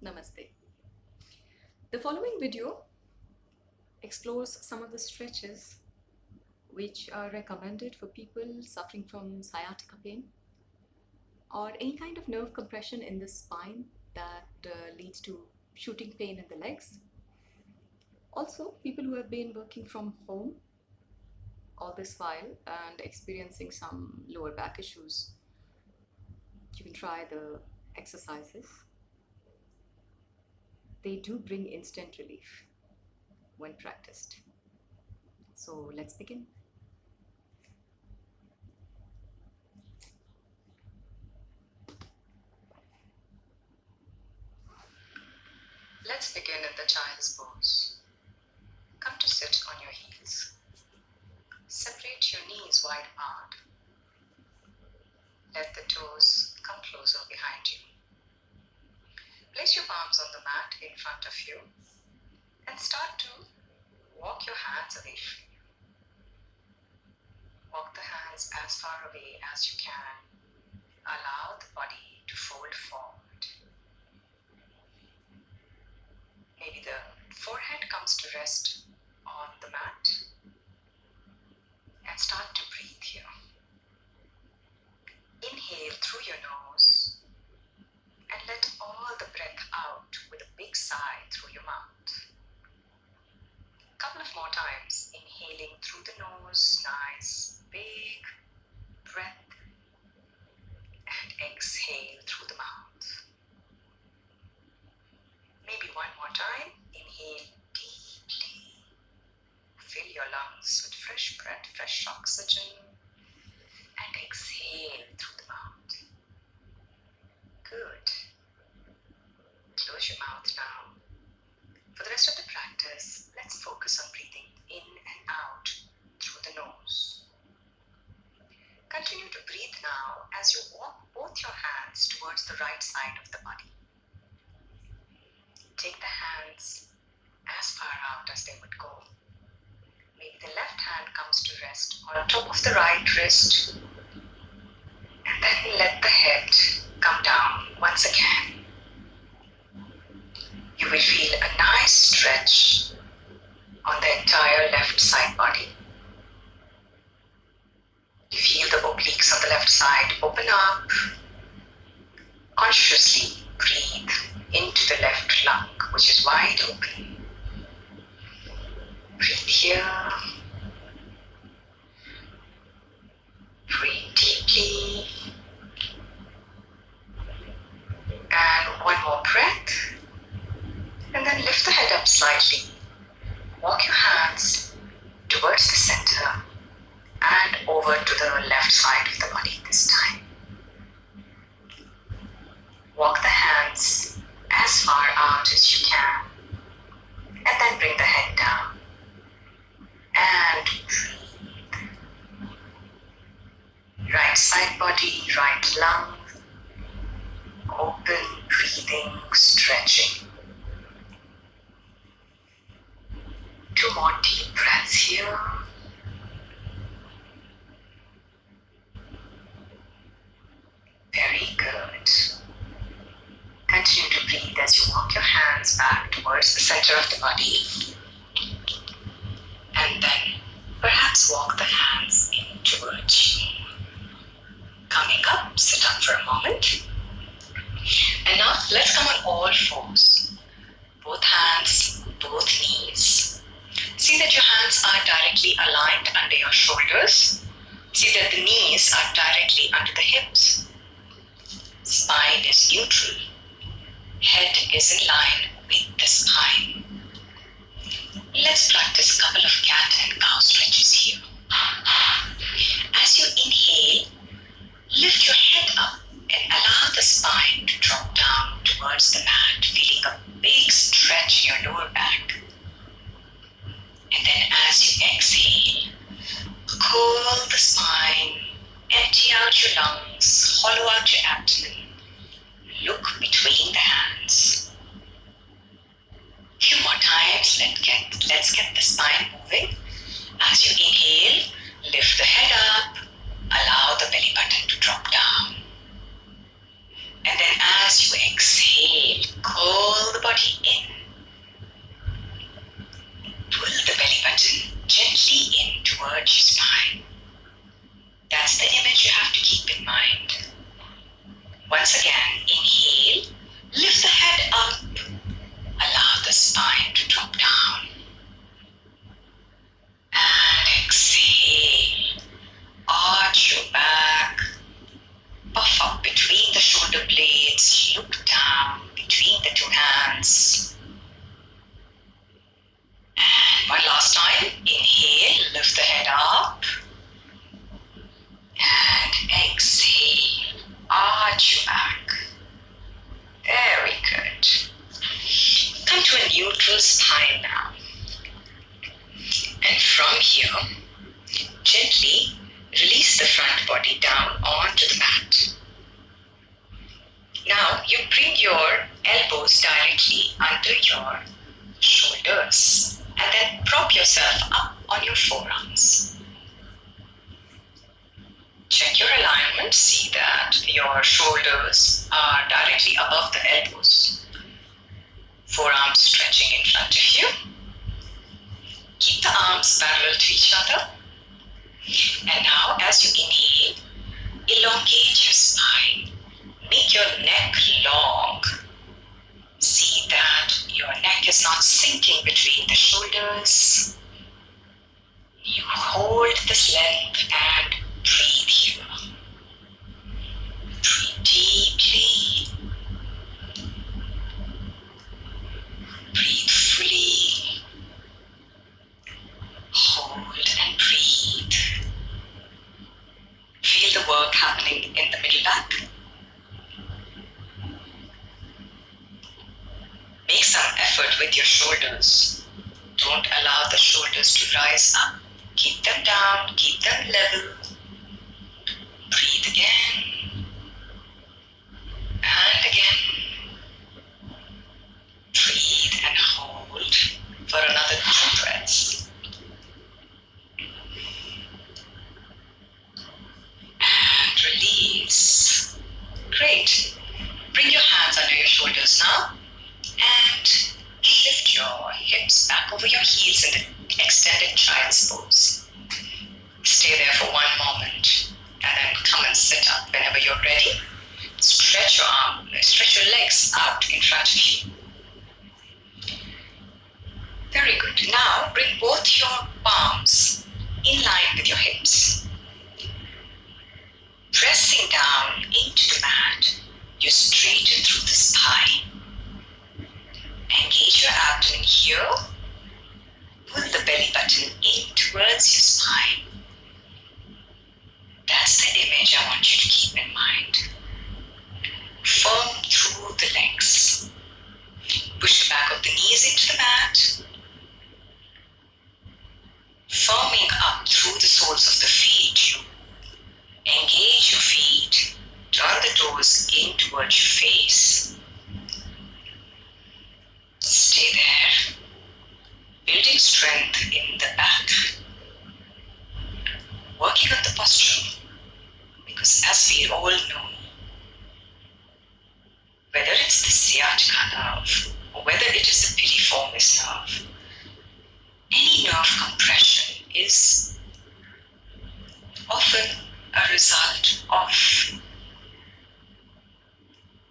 Namaste. The following video explores some of the stretches which are recommended for people suffering from sciatica pain or any kind of nerve compression in the spine that leads to shooting pain in the legs. Also, people who have been working from home all this while and experiencing some lower back issues. You can try the exercises. They do bring instant relief when practiced. So let's begin. Let's begin in the child's pose. Come to sit on your heels. Separate your knees wide apart. Let the toes come closer behind you. Place your palms on the mat in front of you and start to walk your hands away from you. Walk the hands as far away as you can. Allow the body to fold forward. Maybe the forehead comes to rest on the mat and start to breathe here. Inhale through your nose and let all the breath out with a big sigh through your mouth. A couple of more times, inhaling through the nose, nice big breath, and exhale through the mouth. Maybe one more time, inhale deeply, fill your lungs with fresh breath, fresh oxygen, and exhale through the mouth. Good. Close your mouth now. For the rest of the practice, let's focus on breathing in and out through the nose. Continue to breathe now as you walk both your hands towards the right side of the body. Take the hands as far out as they would go. Maybe the left hand comes to rest on top of the right wrist, and then let the head come down once again. You will feel a nice stretch on the entire left side body. You feel the obliques on the left side open up. Consciously breathe into the left lung, which is wide open. Breathe here. Breathe deeply. And one more breath. And then lift the head up slightly. Walk your hands towards the center and over to the left side of the body this time. Walk the hands as far out as you can. And then bring the head down. And breathe. Right side body, right lung. Open, breathing, stretching. Two more deep breaths here. Very good. Continue to breathe as you walk your hands back towards the center of the body. And then perhaps walk the hands in towards you. Coming up, sit up for a moment. And now let's come on all fours. Both hands, both knees. See that your hands are directly aligned under your shoulders. See that the knees are directly under the hips. Spine is neutral. Head is in line with the spine. Let's practice a couple of cat and cow stretches here. As you inhale, lift your head up and allow the spine to drop down towards the mat, feeling a big stretch in your lower back. And then as you exhale, cool the spine, empty out your lungs, hollow out your abdomen, look between the hands. A few more times, let's get the spine moving. As you inhale, lift the head up, allow the belly button to drop down. And then as you exhale, cool body in. Pull the belly button gently in towards your spine. That's the image you have to keep in mind. Once again, inhale, lift the head up, allow the spine to drop down. And exhale, arch your back, puff up between the shoulder blades, look down between the two hands. And one last time, inhale, lift the head up. And exhale, arch your back. Very good. Come to a neutral spine now. And from here, gently release the front body down onto the mat. Now you bring your elbows directly under your shoulders and then prop yourself up on your forearms. Check your alignment, see that your shoulders are directly above the elbows. Forearms stretching in front of you. Keep the arms parallel to each other. And now as you inhale, elongate your spine. Make your neck long. See that your neck is not sinking between the shoulders. You hold this length and breathe here. Breathe deeply. Breathe fully. Hold and breathe. Feel the work happening in the middle back. Make some effort with your shoulders. Don't allow the shoulders to rise up. Keep them down, keep them level. Breathe again. And again. Breathe and hold for another 2 breaths. And release. Great. Bring your hands under your shoulders now. And shift your hips back over your heels in the extended child's pose. Stay there for 1 moment and then come and sit up whenever you're ready. Stretch your legs out in front of you. Very good. Now bring both your palms in line with your hips. Pressing down into the mat, you straighten through the spine. Engage your abdomen here. Pull the belly button in towards your spine. That's the image I want you to keep in mind. Firm through the legs. Push the back of the knees into the mat. Firming up through the soles of the feet. You engage your feet. Turn the toes in towards your face. Stay there, building strength in the back, working on the posture, because as we all know, whether it's the sciatica nerve or whether it is the piriformis nerve, any nerve compression is often a result of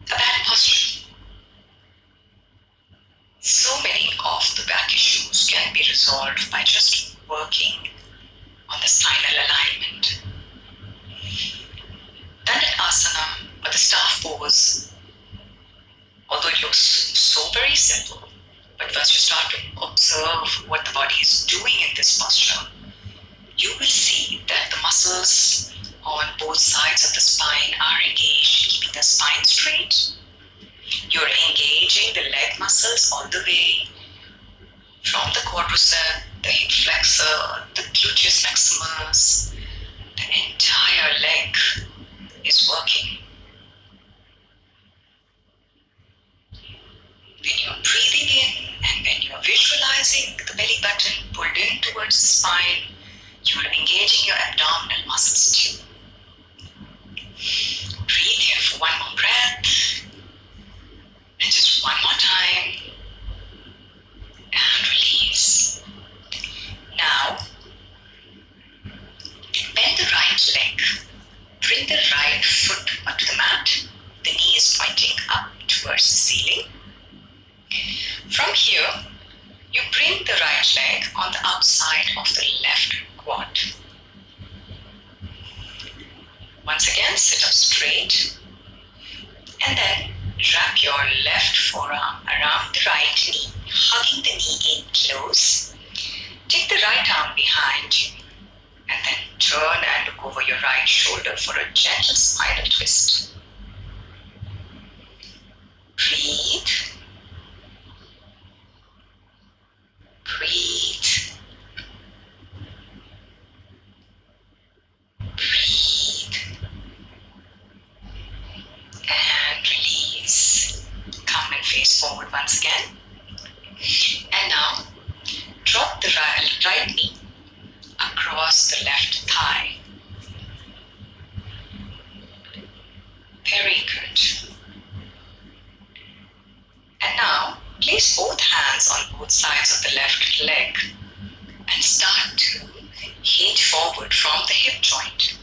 a bad posture. So many of the back issues can be resolved by just working on the spinal alignment. Dandasana, or the staff pose, although it looks so very simple, but once you start to observe what the body is doing in this posture, you will see that the muscles on both sides of the spine are engaged, keeping the spine straight. You're engaging the leg muscles all the way from the quadricep, the hip flexor, the gluteus maximus. The entire leg is working. When you're breathing in and when you're visualizing the belly button pulled in towards the spine, you're engaging your abdominal muscles too. Breathe here for 1 more breath. And just 1 more time. towards the ceiling. From here, you bring the right leg on the outside of the left quad. Once again, sit up straight and then wrap your left forearm around the right knee, hugging the knee in close. Take the right arm behind you and then turn and look over your right shoulder for a gentle spinal twist. Breathe. Breathe. Breathe. And release. Come and face forward once again. And now, drop the right knee across the left thigh. Very good. And now, place both hands on both sides of the left leg and start to hinge forward from the hip joint.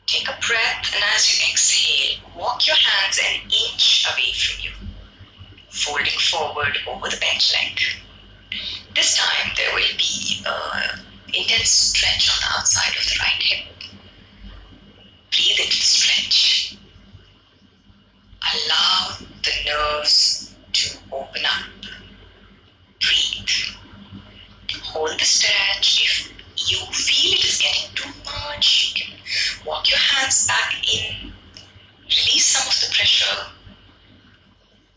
Take a breath, and as you exhale, walk your hands an inch away from you, folding forward over the bent leg. This time there will be an intense stretch on the outside of the right hip. Breathe into the stretch. Allow the nerves to open up. Breathe. Hold the stretch. If you feel it is getting too much, you can walk your hands back in. Release some of the pressure,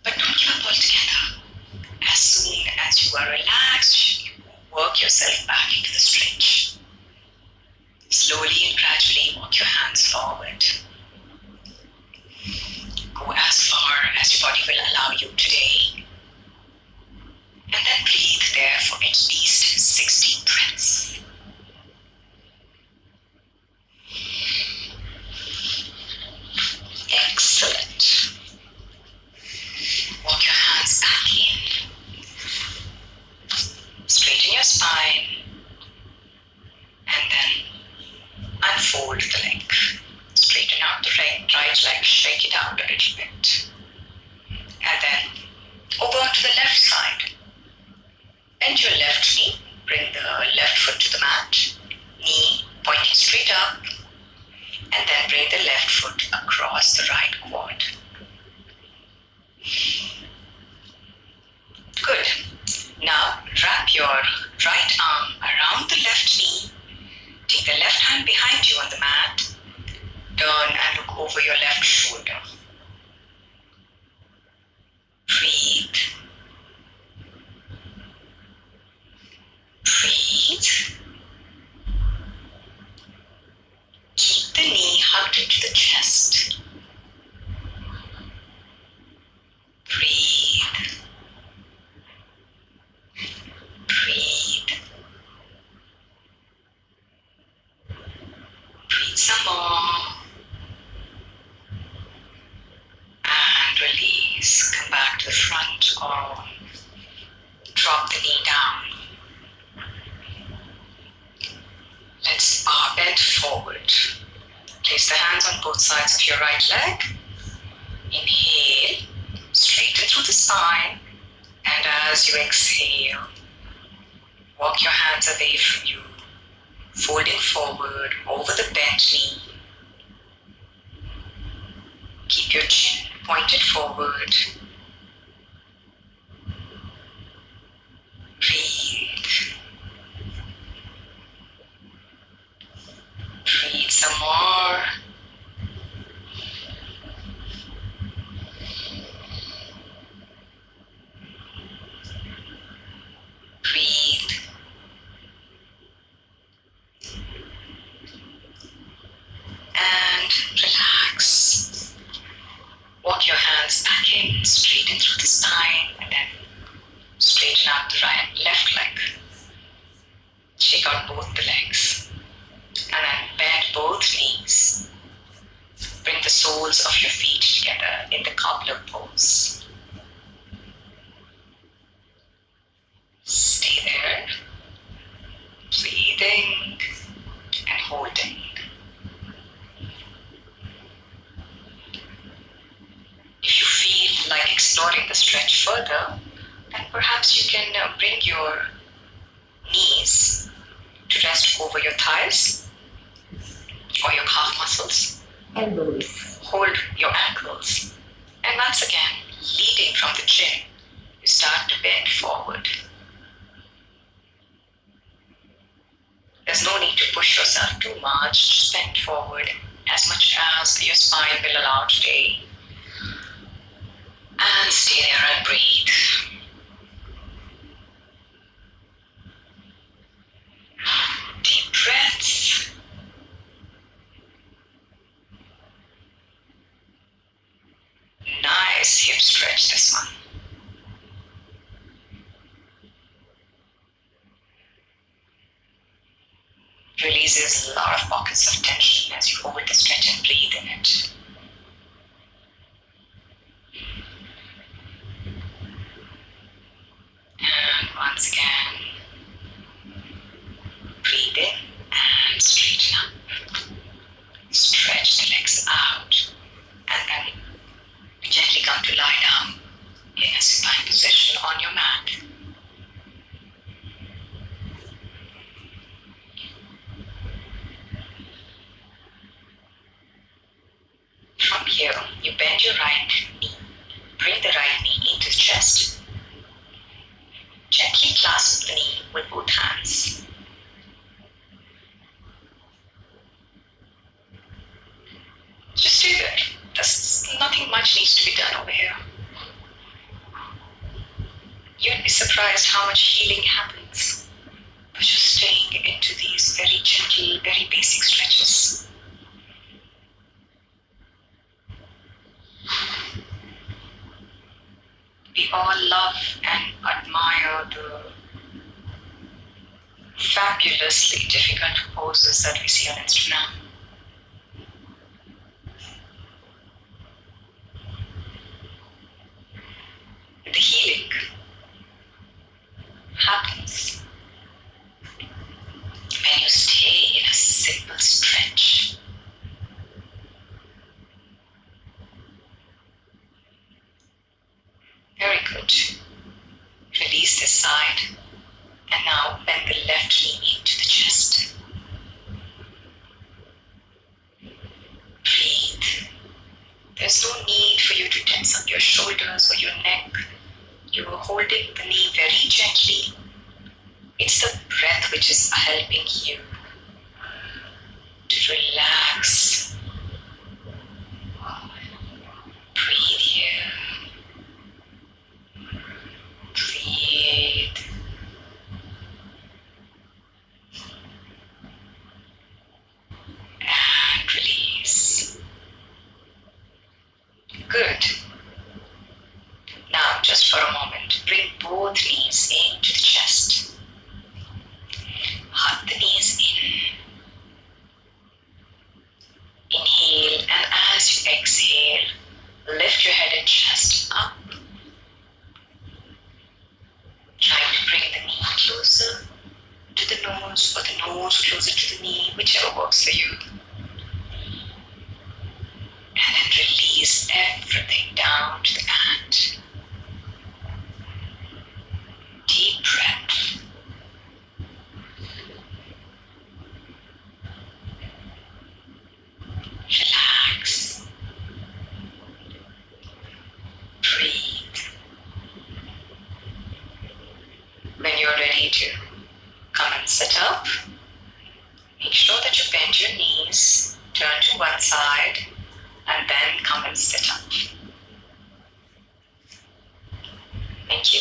but don't give up altogether. As soon as you are relaxed, you work yourself back into the stretch. Slowly and gradually walk your hands forward. Go as far as your body will allow you today. And then breathe there for at least 16 breaths. Excellent. Walk your hands back in. Straighten your spine. And then unfold the leg. Straighten out the right leg, shake it out a little bit. And then over to the left side. Bend your left knee. Bring the left foot to the mat. Knee pointing straight up. And then bring the left foot across the right quad. Good. Now wrap your right arm around the left knee. Take the left hand behind you on the mat. Turn and look over your left shoulder. Breathe. Breathe. Keep the knee hugged into the chest. Breathe. Breathe. Breathe some more. And release. Come back to the front or drop the knee down. Let's bend forward. Place the hands on both sides of your right leg. Inhale, straighten through the spine. And as you exhale, walk your hands away from you, folding forward over the bent knee. Keep your chin pointed forward. Breathe. Breathe some more. Breathe. And relax. Walk your hands back in, straighten through the spine, and then straighten out the left leg. Shake out both the legs. And then bend both knees. Bring the soles of your feet together in the cobbler pose. Stay there, breathing and holding. If you exploring the stretch further, then perhaps you can bring your knees to rest over your thighs or your calf muscles. Elbows. Hold your ankles. And once again, leading from the chin, you start to bend forward. There's no need to push yourself too much. Just bend forward as much as your spine will allow today. And stay there and breathe. Deep breaths. Nice hip stretch, this one. Releases a lot of pockets of tension as you hold the stretch and breathe in it. And once again, breathe in and straighten up. Stretch the legs out and then gently come to lie down in a supine position on your mat. From here, you bend your right knee. Bring the right knee into the chest. Gently clasp the knee with both hands. Just stay there. Nothing much needs to be done over here. You'd be surprised how much healing happens by just staying into these very gentle, very basic stretches. We all love and admire the fabulously difficult poses that we see on Instagram. The healing happens when you stay in a simple stretch. Very good. Release this side and now bend the left knee into the chest. Breathe. There's no need for you to tense up your shoulders or your neck. You are holding the knee very gently. It's the breath which is helping you to relax. Breathe here. Breathe. And release. Good. Now, just for a moment, bring both knees into the chest. Hug the knees in. Inhale, and as you exhale, lift your head and chest up. Trying to bring the knee closer to the nose or the nose closer to the knee, whichever works for you. And then release everything down to the mat. Deep breath. Relax. Breathe. When you're ready to come and sit up, make sure that you bend your knees, turn to one side, and then come and sit up. Thank you.